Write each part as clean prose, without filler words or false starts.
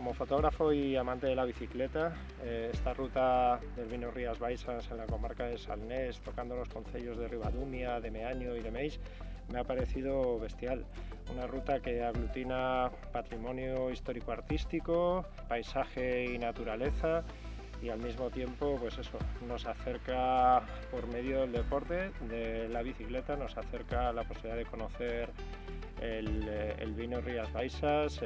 Como fotógrafo y amante de la bicicleta, esta ruta del vino Rías Baixas en la comarca de Salnés, tocando los concellos de Ribadumia, de Meaño y de Meis, me ha parecido bestial. Una ruta que aglutina patrimonio histórico-artístico, paisaje y naturaleza, y al mismo tiempo, pues eso, nos acerca por medio del deporte, de la bicicleta, nos acerca a la posibilidad de conocer el vino Rías Baixas,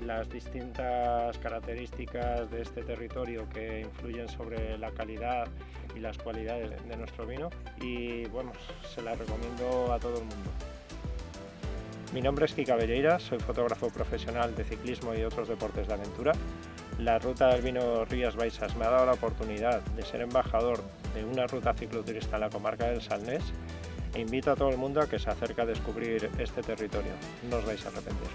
las distintas características de este territorio que influyen sobre la calidad y las cualidades de nuestro vino, y bueno, se la recomiendo a todo el mundo. Mi nombre es Kika Velleira, soy fotógrafo profesional de ciclismo y otros deportes de aventura. La ruta del vino Rías Baixas me ha dado la oportunidad de ser embajador de una ruta cicloturista en la comarca del Salnés, e invito a todo el mundo a que se acerque a descubrir este territorio. No os vais a arrepentir.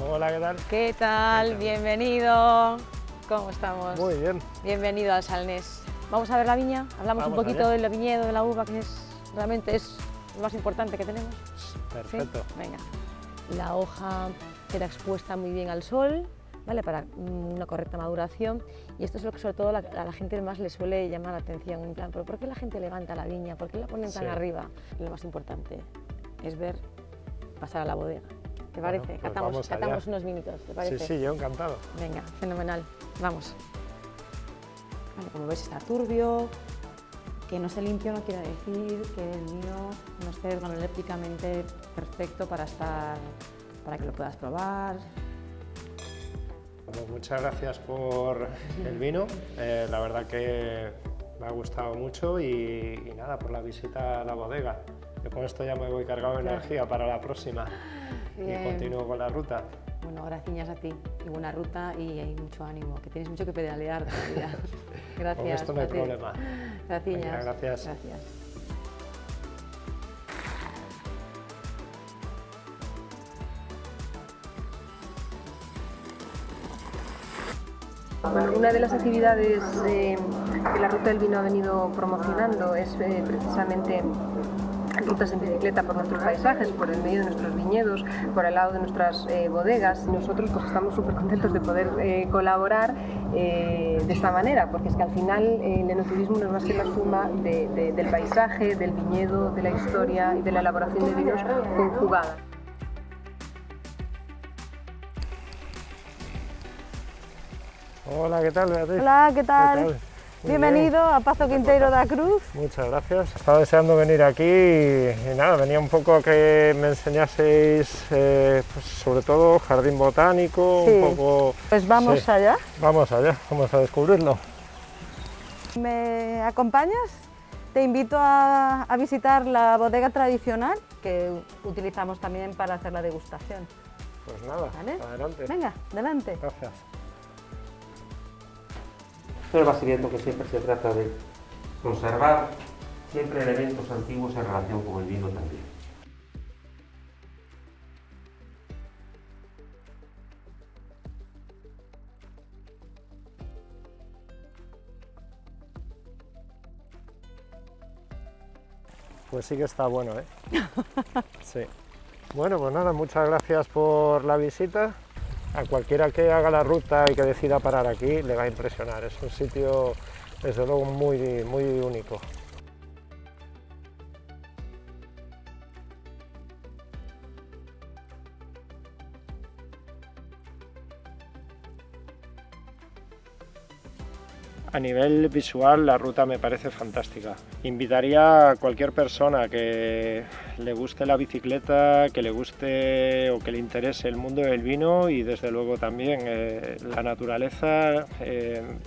Hola, ¿qué tal? ¿Qué tal? Bienvenido. ¿Cómo estamos? Muy bien. Bienvenido al Salnés. Vamos a ver la viña, hablamos un poquito del viñedo, de la uva, que realmente es lo más importante que tenemos. Perfecto. ¿Sí? Venga. La hoja queda expuesta muy bien al sol, ¿vale? Para una correcta maduración, y esto es lo que sobre todo a la gente más le suele llamar la atención, en plan, ¿pero por qué la gente levanta la viña? ¿Por qué la ponen tan arriba? Lo más importante es ver pasar a la bodega. ¿Te parece? Bueno, pues catamos unos minutos, ¿te parece? Sí, yo encantado. Venga, fenomenal, vamos. Vale, como ves está turbio, que no esté limpio no quiere decir que el vino no esté organolépticamente perfecto para que lo puedas probar. Pues muchas gracias por el vino, la verdad que me ha gustado mucho, y nada, por la visita a la bodega. Yo con esto ya me voy cargado de energía para la próxima. Bien. Y continúo con la ruta. Bueno, gracias a ti, y buena ruta y hay mucho ánimo, que tienes mucho que pedalear todavía. Gracias. Con esto no hay problema. Gracias. Venga, gracias. Gracias. Bueno, una de las actividades que la Ruta del Vino ha venido promocionando es precisamente rutas en bicicleta por nuestros paisajes, por el medio de nuestros viñedos, por el lado de nuestras bodegas. Nosotros pues estamos súper contentos de poder colaborar de esta manera, porque es que al final el enoturismo no es más que la suma del paisaje, del viñedo, de la historia y de la elaboración de vinos conjugada. Hola, ¿qué tal, Beatriz? Hola, ¿qué tal? ¿Qué tal? Bienvenido a Pazo Quinteiro da Cruz. Muchas gracias. Estaba deseando venir aquí y nada, venía un poco a que me enseñaseis, pues sobre todo jardín botánico, sí. Un poco... Pues vamos allá. Vamos allá, vamos a descubrirlo. ¿Me acompañas? Te invito a visitar la bodega tradicional que utilizamos también para hacer la degustación. Pues nada, ¿Vale? adelante. Venga, adelante. Gracias. Esto vas viendo que siempre se trata de conservar siempre elementos antiguos en relación con el vino también. Pues sí que está bueno, ¿eh? Sí. Bueno, pues nada, muchas gracias por la visita. A cualquiera que haga la ruta y que decida parar aquí le va a impresionar. Es un sitio, desde luego, muy único. A nivel visual, la ruta me parece fantástica. Invitaría a cualquier persona que le guste la bicicleta, que le guste o que le interese el mundo del vino, y desde luego también la naturaleza,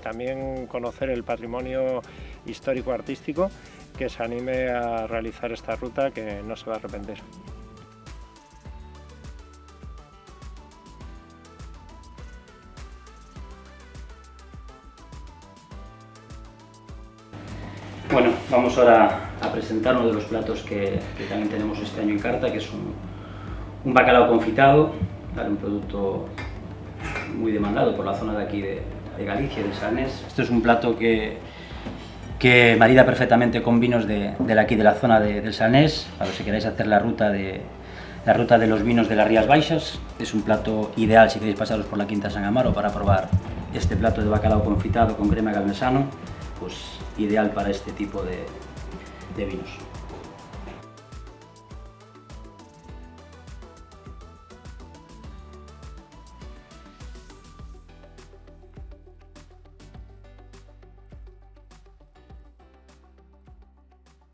también conocer el patrimonio histórico-artístico, que se anime a realizar esta ruta, que no se va a arrepentir. Bueno, vamos ahora a presentar uno de los platos que también tenemos este año en carta, que es un bacalao confitado, ¿vale? Un producto muy demandado por la zona de aquí de Galicia, del Salnés. Esto es un plato que marida perfectamente con vinos de aquí de la zona del Salnés, para los que queráis hacer la ruta de la ruta de los vinos de las Rías Baixas. Es un plato ideal si queréis pasaros por la Quinta San Amaro para probar este plato de bacalao confitado con crema galvesano, pues ideal para este tipo de vinos.